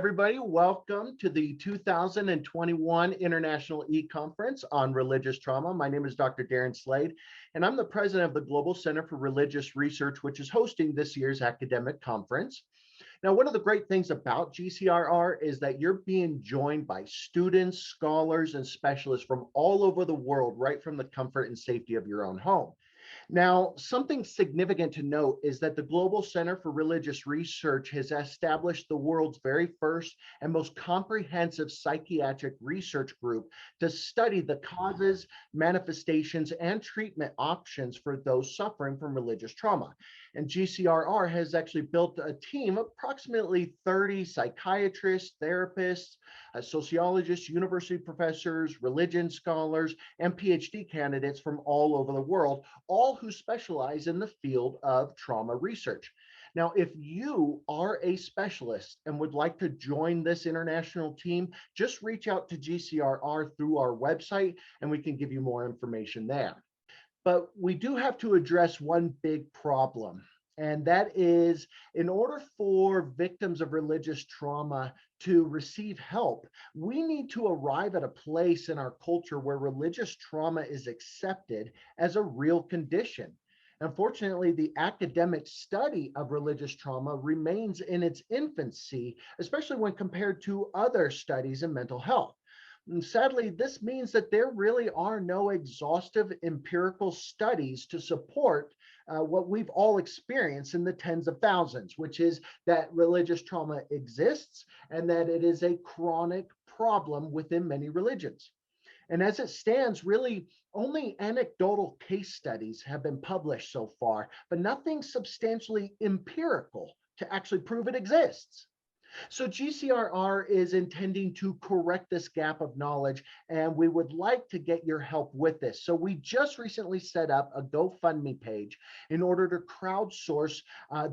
everybody. Welcome to the 2021 International eConference on Religious Trauma. My name is Dr. Darren Slade, and I'm the president of the Global Center for Religious Research, which is hosting this year's academic conference. Now, one of the great things about GCRR is that you're being joined by students, scholars, and specialists from all over the world, right from the comfort and safety of your own home. Now, something significant to note is that the Global Center for Religious Research has established the world's very first and most comprehensive psychiatric research group to study the causes, manifestations, and treatment options for those suffering from religious trauma. And GCRR has actually built a team of approximately 30 psychiatrists, therapists, sociologists, university professors, religion scholars, and PhD candidates from all over the world, all who specialize in the field of trauma research. Now, if you are a specialist and would like to join this international team, just reach out to GCRR through our website and we can give you more information there. But we do have to address one big problem, and that is in order for victims of religious trauma to receive help, we need to arrive at a place in our culture where religious trauma is accepted as a real condition. Unfortunately, the academic study of religious trauma remains in its infancy, especially when compared to other studies in mental health. And sadly, this means that there really are no exhaustive empirical studies to support what we've all experienced in the tens of thousands, which is that religious trauma exists and that it is a chronic problem within many religions. And as it stands, really only anecdotal case studies have been published so far, but nothing substantially empirical to actually prove it exists. So GCRR is intending to correct this gap of knowledge, and we would like to get your help with this. So we just recently set up a GoFundMe page in order to crowdsource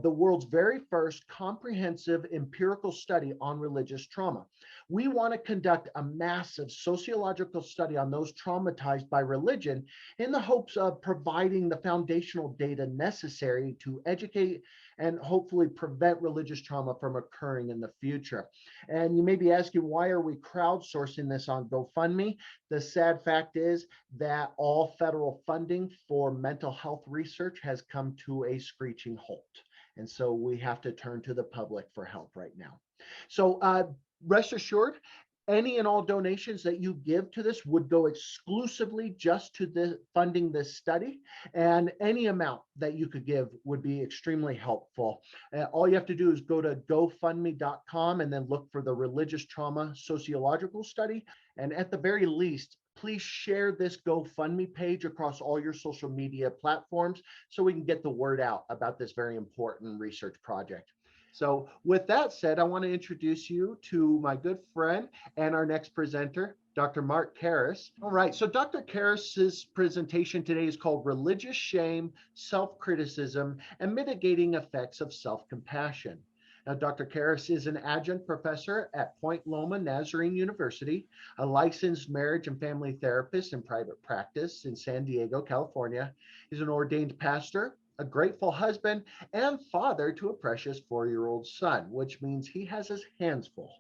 the world's very first comprehensive empirical study on religious trauma. We want to conduct a massive sociological study on those traumatized by religion in the hopes of providing the foundational data necessary to educate and hopefully prevent religious trauma from occurring in the future. And you may be asking, why are we crowdsourcing this on GoFundMe? The sad fact is that all federal funding for mental health research has come to a screeching halt. And so we have to turn to the public for help right now. So rest assured, any and all donations that you give to this would go exclusively just to funding this study, and any amount that you could give would be extremely helpful. All you have to do is go to gofundme.com and then look for the religious trauma sociological study. And at the very least, please share this GoFundMe page across all your social media platforms so we can get the word out about this very important research project. So with that said, I want to introduce you to my good friend and our next presenter, Dr. Mark Karris. All right, so Dr. Karris's presentation today is called Religious Shame, Self-Criticism, and Mitigating Effects of Self-Compassion. Now, Dr. Karris is an adjunct professor at Point Loma Nazarene University, a licensed marriage and family therapist in private practice in San Diego, California. He's an ordained pastor, a grateful husband, and father to a precious 4-year-old son, which means he has his hands full.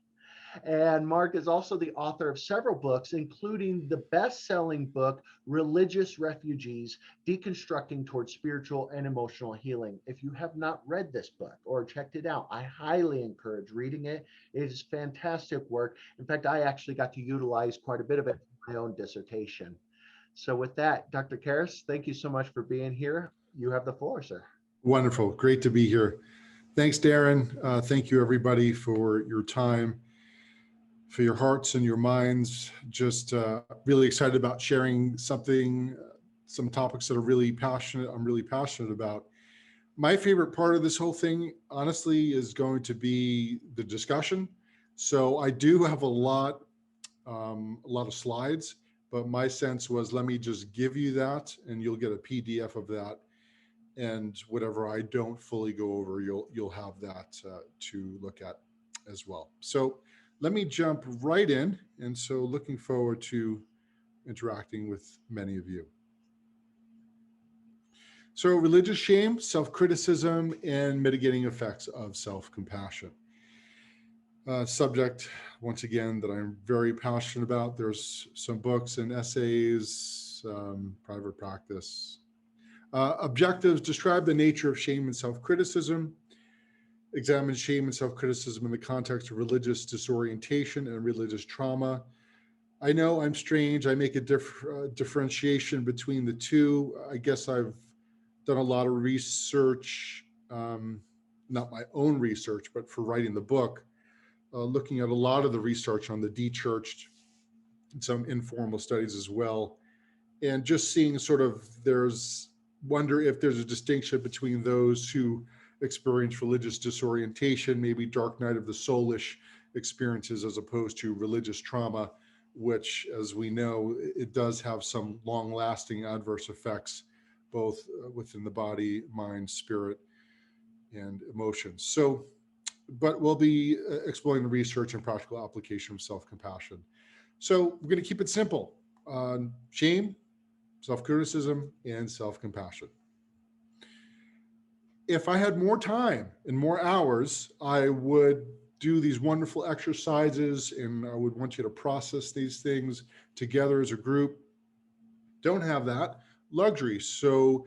And Mark is also the author of several books, including the best-selling book, Religious Refugees, Deconstructing Towards Spiritual and Emotional Healing. If you have not read this book or checked it out, I highly encourage reading it. It is fantastic work. In fact, I actually got to utilize quite a bit of it in my own dissertation. So with that, Dr. Karris, thank you so much for being here. You have the floor, sir. Wonderful. Great to be here. Thanks, Darren. Thank you, everybody, for your time, for your hearts and your minds. Just really excited about sharing some topics that are really passionate. I'm really passionate about. My favorite part of this whole thing, honestly, is going to be the discussion. So I do have a lot of slides, but my sense was, let me just give you that and you'll get a PDF of that. And whatever I don't fully go over, you'll have that to look at as well. So let me jump right in. And so looking forward to interacting with many of you. So religious shame, self-criticism, and mitigating effects of self-compassion. Subject, once again, that I'm very passionate about. There's some books and essays, private practice. Objectives: describe the nature of shame and self-criticism, examine shame and self-criticism in the context of religious disorientation and religious trauma. I know I'm strange. I make a differentiation between the two. I guess I've done a lot of research, not my own research, but for writing the book, looking at a lot of the research on the de-churched and some informal studies as well, and just seeing sort of wonder if there's a distinction between those who experience religious disorientation, maybe dark night of the soulish experiences, as opposed to religious trauma, which, as we know, it does have some long-lasting adverse effects, both within the body, mind, spirit, and emotions. So, but we'll be exploring the research and practical application of self-compassion. So we're going to keep it simple: shame, self-criticism, and self-compassion. If I had more time and more hours, I would do these wonderful exercises, and I would want you to process these things together as a group. Don't have that luxury. So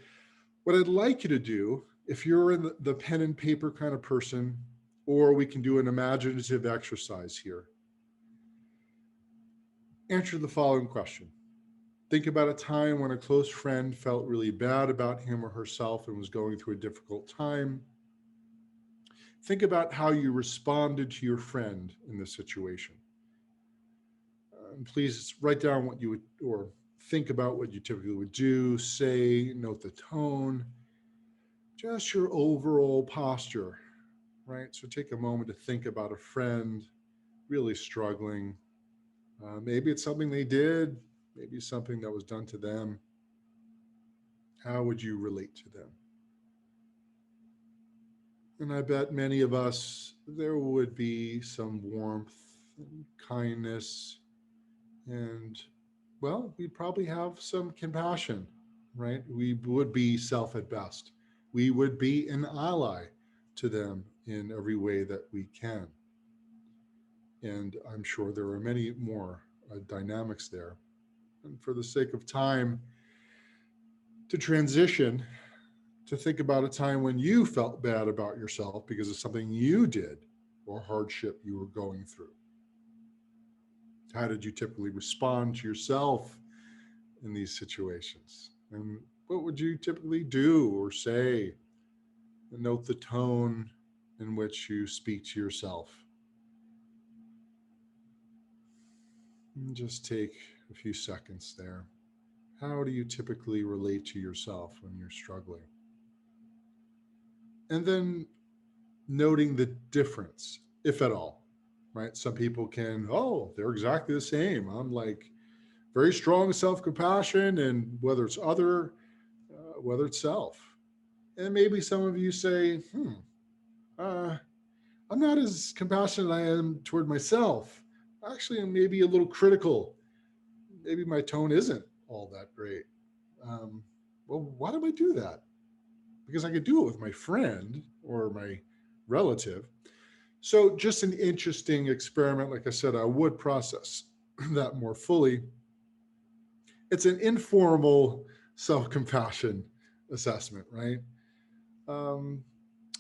what I'd like you to do, if you're in the pen and paper kind of person, or we can do an imaginative exercise here, answer the following question. Think about a time when a close friend felt really bad about him or herself and was going through a difficult time. Think about how you responded to your friend in this situation. And please write down what you would, or think about what you typically would do, say, note the tone, just your overall posture, right? So take a moment to think about a friend really struggling. Maybe it's something they did, maybe something that was done to them. How would you relate to them? And I bet many of us, there would be some warmth and kindness, and, well, we'd probably have some compassion, right? We would be self at best. We would be an ally to them in every way that we can. And I'm sure there are many more dynamics there. And for the sake of time, to transition, to think about a time when you felt bad about yourself because of something you did or hardship you were going through. How did you typically respond to yourself in these situations? And what would you typically do or say? And note the tone in which you speak to yourself. And just take a few seconds there. How do you typically relate to yourself when you're struggling? And then noting the difference, if at all, right? Some people can, oh, they're exactly the same. I'm like very strong self-compassion, and whether it's other, whether it's self. And maybe some of you say, uh, I'm not as compassionate as I am toward myself. Actually, I'm maybe a little critical. Maybe my tone isn't all that great. Well, why do I do that? Because I could do it with my friend or my relative. So just an interesting experiment. Like I said, I would process that more fully. It's an informal self-compassion assessment, right? Um,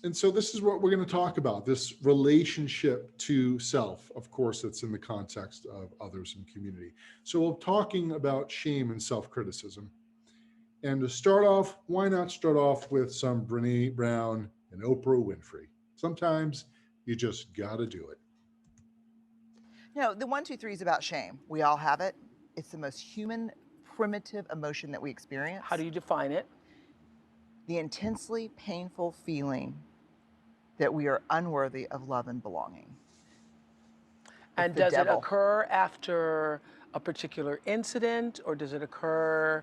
and so this is what we're going to talk about, this relationship to self. Of course, it's in the context of others and community. So we're talking about shame and self-criticism. And to start off, why not start off with some Brene Brown and Oprah Winfrey? Sometimes you just got to do it. The 1, 2, 3 is about shame. We all have it. It's the most human, primitive emotion that we experience. How do you define it? The intensely painful feeling that we are unworthy of love and belonging. And does it occur after a particular incident, or does it occur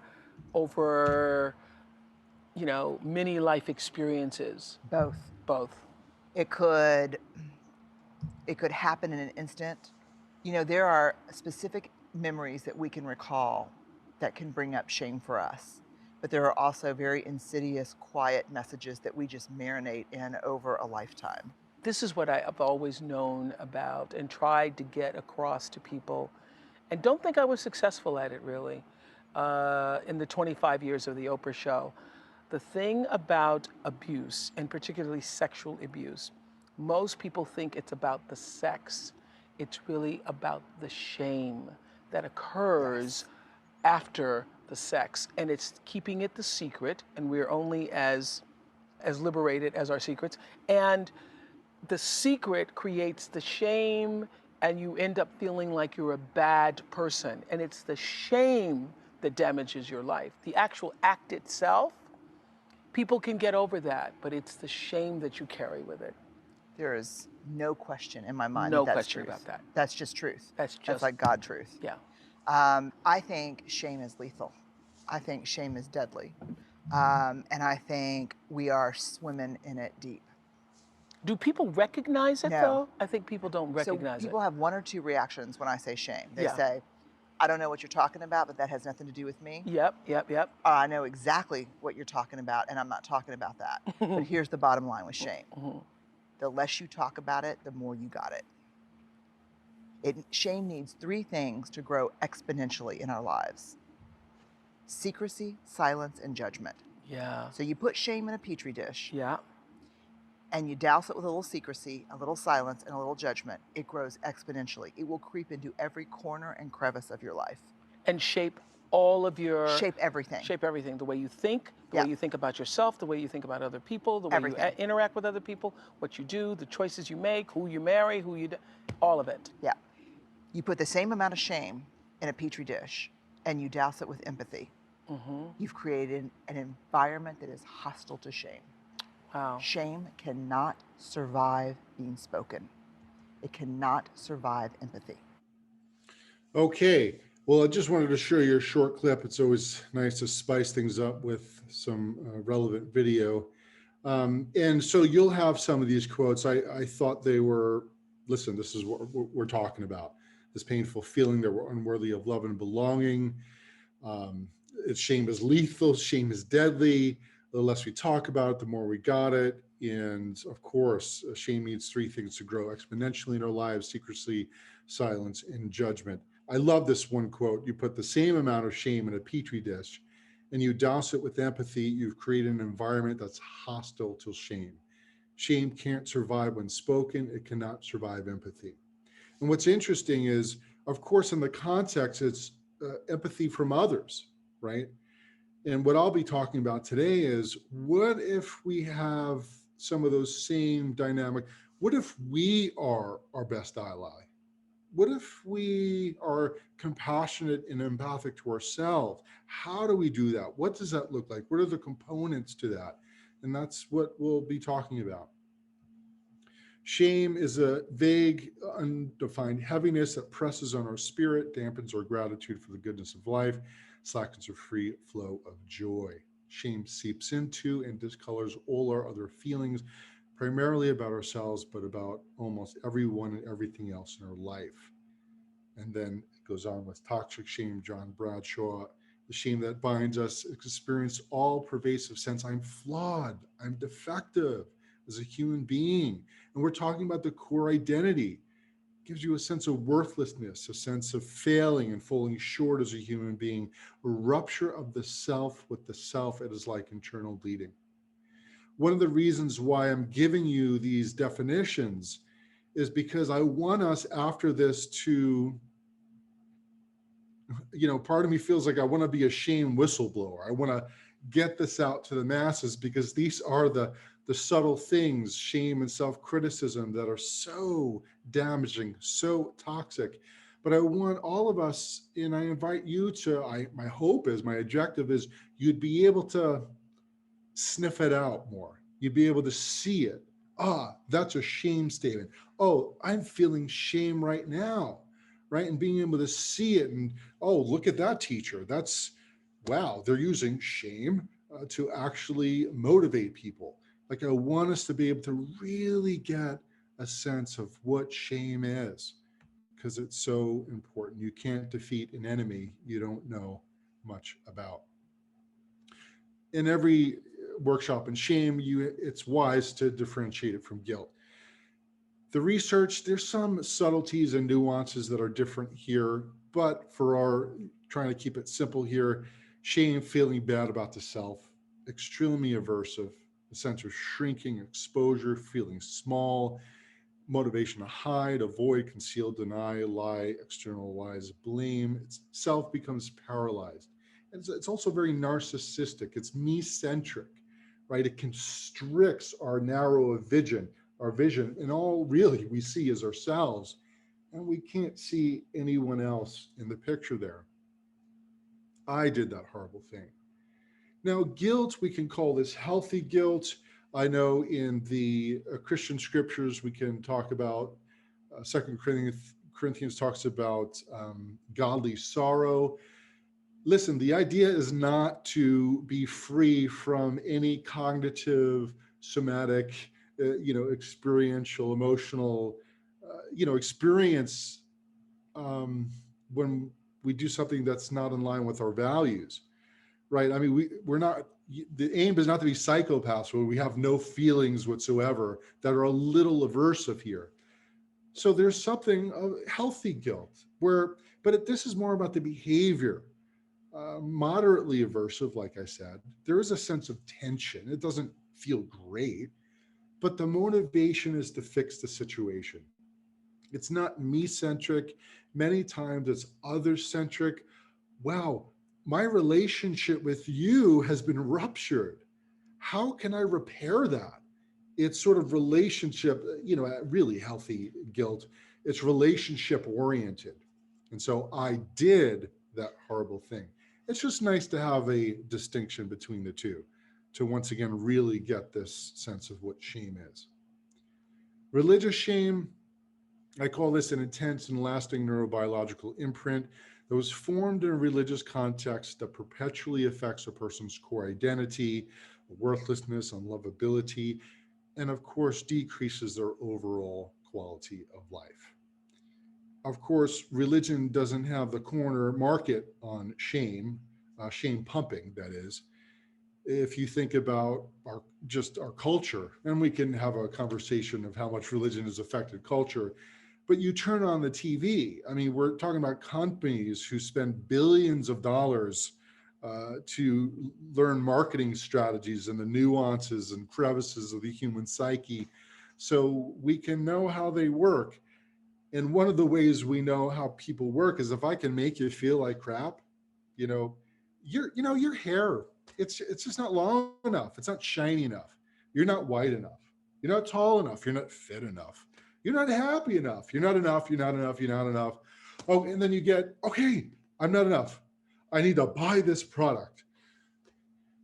over, many life experiences? Both. Both. It could happen in an instant. There are specific memories that we can recall that can bring up shame for us. But there are also very insidious, quiet messages that we just marinate in over a lifetime. this is what I've always known about and tried to get across to people, and don't think I was successful at it really, in the 25 years of the Oprah show. The thing about abuse, and particularly sexual abuse, most people think it's about the sex. It's really about the shame that occurs after the sex, and it's keeping it the secret, and we're only as liberated as our secrets. And the secret creates the shame, and you end up feeling like you're a bad person. And it's the shame that damages your life. The actual act itself, people can get over that, but it's the shame that you carry with it. There is no question in my mind No that that's question truth. about that. That's just truth. That's like God truth. Yeah. I think shame is lethal. I think shame is deadly. And I think we are swimming in it deep. Do people recognize it, No. though? I think people don't So recognize people have one or two reactions when I say shame. They Yeah. say, I don't know what you're talking about, but that has nothing to do with me. it. Yep. Or I know exactly what you're talking about, and I'm not talking about that. But here's the bottom line with shame. The less you talk about it, the more you got it. Shame needs three things to grow exponentially in our lives: secrecy, silence, and judgment. Yeah. So you put shame in a petri dish, Yeah. and you douse it with a little secrecy, a little silence, and a little judgment. It grows exponentially. It will creep into every corner and crevice of your life. And shape all of your... Shape everything. Shape everything. The way you think, the Yeah. way you think about yourself, the way you think about other people, the way Everything. you interact with other people, what you do, the choices you make, who you marry, all of it. Yeah. You put the same amount of shame in a petri dish, and you douse it with empathy. You've created an environment that is hostile to shame. Wow. Shame cannot survive being spoken. It cannot survive empathy. Okay. Well, I just wanted to show you a short clip. It's always nice to spice things up with some relevant video. And so you'll have some of these quotes. I thought they were, listen, this is what we're talking about. This painful feeling that we're unworthy of love and belonging. Shame is lethal. Shame is deadly. The less we talk about it, the more we got it. And of course, shame needs three things to grow exponentially in our lives: secrecy, silence, and judgment. I love this one quote. You put the same amount of shame in a petri dish and you douse it with empathy, you've created an environment that's hostile to shame. Shame can't survive when spoken. It cannot survive empathy. And what's interesting is, of course, in the context, it's empathy from others, right? And what I'll be talking about today is, what if we have some of those same dynamic? What if we are our best ally? What if we are compassionate and empathic to ourselves? How do we do that? What does that look like? What are the components to that? And that's what we'll be talking about. Shame is a vague, undefined heaviness that presses on our spirit, dampens our gratitude for the goodness of life, slackens our free flow of joy. Shame seeps into and discolors all our other feelings, primarily about ourselves, but about almost everyone and everything else in our life. And then it goes on with toxic shame, John Bradshaw. The shame that binds us experience all pervasive sense. I'm flawed, I'm defective as a human being. And we're talking about the core identity. It gives you a sense of worthlessness, a sense of failing and falling short as a human being, a rupture of the self with the self. It is like internal bleeding. One of the reasons why I'm giving you these definitions is because I want us after this to, part of me feels like I want to be a shame whistleblower. I want to get this out to the masses, because these are the subtle things, shame and self-criticism, that are so damaging, so toxic. But I want all of us, and I invite you to, my hope is, my objective is, you'd be able to sniff it out more. You'd be able to see it. That's a shame statement. Oh, I'm feeling shame right now, right? And being able to see it, and, look at that teacher. Wow, they're using shame to actually motivate people. Like, I want us to be able to really get a sense of what shame is, because it's so important. You can't defeat an enemy you don't know much about. In every workshop in shame, it's wise to differentiate it from guilt. The research, there's some subtleties and nuances that are different here, but for our trying to keep it simple here, shame, feeling bad about the self, extremely aversive, a sense of shrinking, exposure, feeling small, motivation to hide, avoid, conceal, deny, lie, externalize, blame. Self becomes paralyzed. And it's also very narcissistic. It's me-centric, right? It constricts our narrow vision, and all really we see is ourselves, and we can't see anyone else in the picture there. I did that horrible thing. Now, guilt, we can call this healthy guilt. I know in the Christian scriptures, we can talk about 2 Corinthians talks about godly sorrow. Listen, the idea is not to be free from any cognitive, somatic, experiential, emotional, experience when we do something that's not in line with our values, right? I mean, we're not, the aim is not to be psychopaths where we have no feelings whatsoever that are a little aversive here. So there's something of healthy guilt but this is more about the behavior. Moderately aversive, like I said, there is a sense of tension. It doesn't feel great, but the motivation is to fix the situation. It's not me-centric. Many times it's other-centric. Wow, my relationship with you has been ruptured. How can I repair that? It's sort of relationship, really healthy guilt. It's relationship oriented. And so I did that horrible thing. It's just nice to have a distinction between the two to once again really get this sense of what shame is. Religious shame, I call this an intense and lasting neurobiological imprint that was formed in a religious context that perpetually affects a person's core identity, worthlessness, unlovability, and of course decreases their overall quality of life. Of course, religion doesn't have the corner market on shame, shame pumping, that is. If you think about our culture, and we can have a conversation of how much religion has affected culture, but you turn on the TV, I mean, we're talking about companies who spend billions of dollars to learn marketing strategies and the nuances and crevices of the human psyche, so we can know how they work. And one of the ways we know how people work is if I can make you feel like crap, your hair, it's just not long enough. It's not shiny enough. You're not white enough. You're not tall enough. You're not fit enough. You're not happy enough. You're not enough. You're not enough. You're not enough. Oh, and then you get, okay, I'm not enough. I need to buy this product.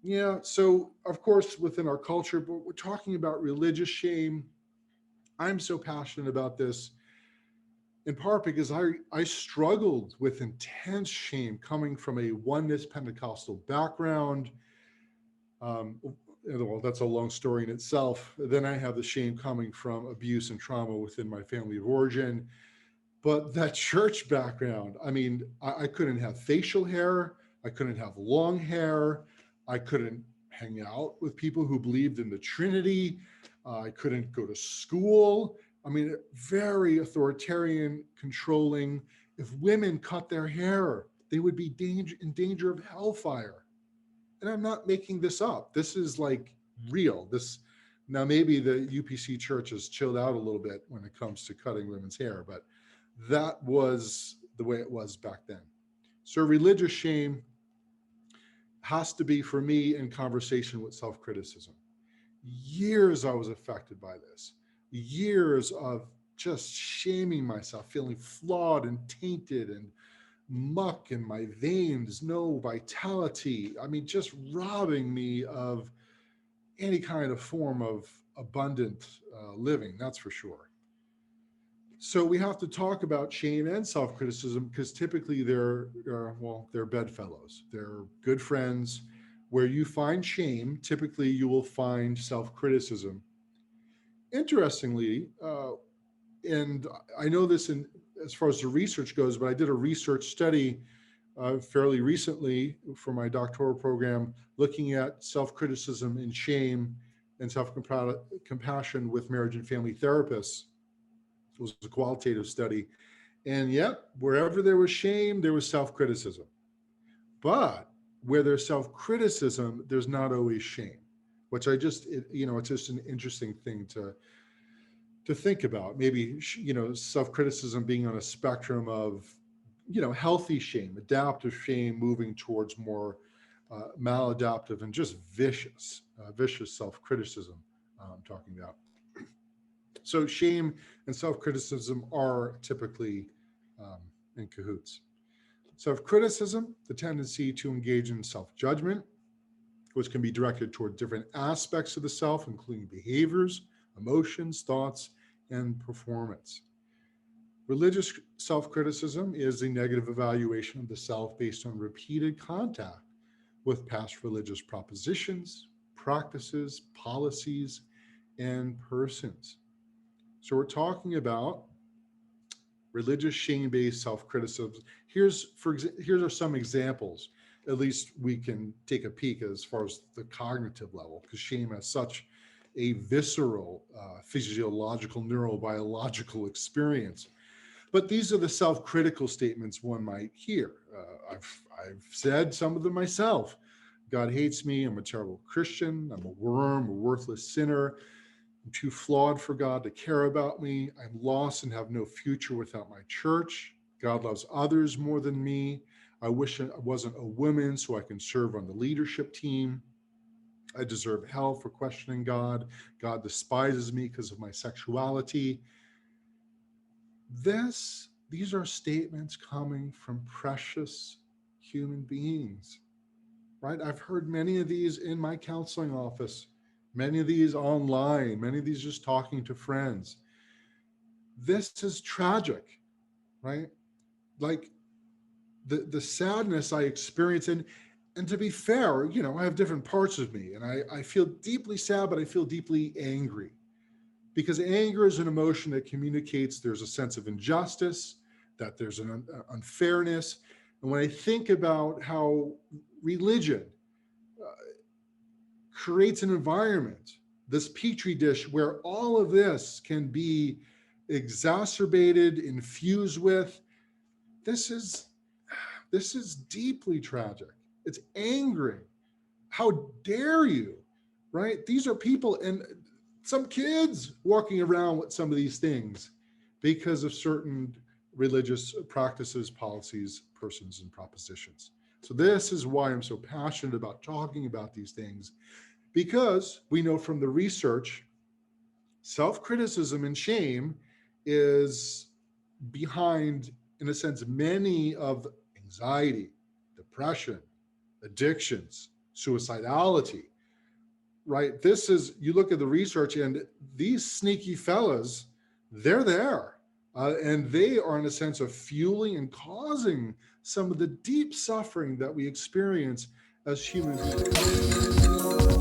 Yeah. So of course, within our culture, but we're talking about religious shame. I'm so passionate about this in part because I struggled with intense shame coming from a oneness Pentecostal background. Well, that's a long story in itself. Then I have the shame coming from abuse and trauma within my family of origin. But that church background, I mean, I couldn't have facial hair. I couldn't have long hair. I couldn't hang out with people who believed in the Trinity. I couldn't go to school. I mean, very authoritarian, controlling. If women cut their hair, they would be in danger of hellfire. And I'm not making this up. This is like real. Now maybe the UPC church has chilled out a little bit when it comes to cutting women's hair, but that was the way it was back then. So religious shame has to be, for me, in conversation with self-criticism. Years I was affected by this. Years of just shaming myself, feeling flawed and tainted and muck in my veins, no vitality. I mean, just robbing me of any kind of form of abundant living, that's for sure. So we have to talk about shame and self-criticism because typically they're bedfellows. They're good friends. Where you find shame, typically you will find self-criticism. Interestingly, and I know this as far as the research goes, but I did a research study fairly recently for my doctoral program looking at self-criticism and shame and self-compassion with marriage and family therapists. It was a qualitative study. And yep, wherever there was shame, there was self-criticism. But where there's self-criticism, there's not always shame, which it's just an interesting thing to think about. Maybe, self-criticism being on a spectrum of, healthy shame, adaptive shame, moving towards more maladaptive and just vicious self-criticism I'm talking about. So shame and self-criticism are typically in cahoots. Self-criticism, the tendency to engage in self-judgment, which can be directed toward different aspects of the self, including behaviors, emotions, thoughts, and performance. Religious self-criticism is a negative evaluation of the self based on repeated contact with past religious propositions, practices, policies, and persons. So we're talking about religious shame-based self-criticism. Here are some examples. At least we can take a peek as far as the cognitive level, because shame has such a visceral, physiological, neurobiological experience. But these are the self-critical statements one might hear. I've said some of them myself. God hates me. I'm a terrible Christian. I'm a worm, a worthless sinner. I'm too flawed for God to care about me. I'm lost and have no future without my church. God loves others more than me. I wish I wasn't a woman so I can serve on the leadership team. I deserve hell for questioning God. God despises me because of my sexuality. These are statements coming from precious human beings, right? I've heard many of these in my counseling office, many of these online, many of these just talking to friends. This is tragic, right? Like the sadness I experience, and to be fair, I have different parts of me, and I feel deeply sad, but I feel deeply angry. Because anger is an emotion that communicates there's a sense of injustice, that there's an unfairness. And when I think about how religion creates an environment, this petri dish where all of this can be exacerbated, infused with, this is deeply tragic. It's angering. How dare you, right? These are people, and some kids walking around with some of these things because of certain religious practices, policies, persons, and propositions. So this is why I'm so passionate about talking about these things, because we know from the research, self-criticism and shame is behind, in a sense, many of anxiety, depression, addictions, suicidality. Right? You look at the research, and these sneaky fellas, they're there. And they are, in a sense, of fueling and causing some of the deep suffering that we experience as human beings.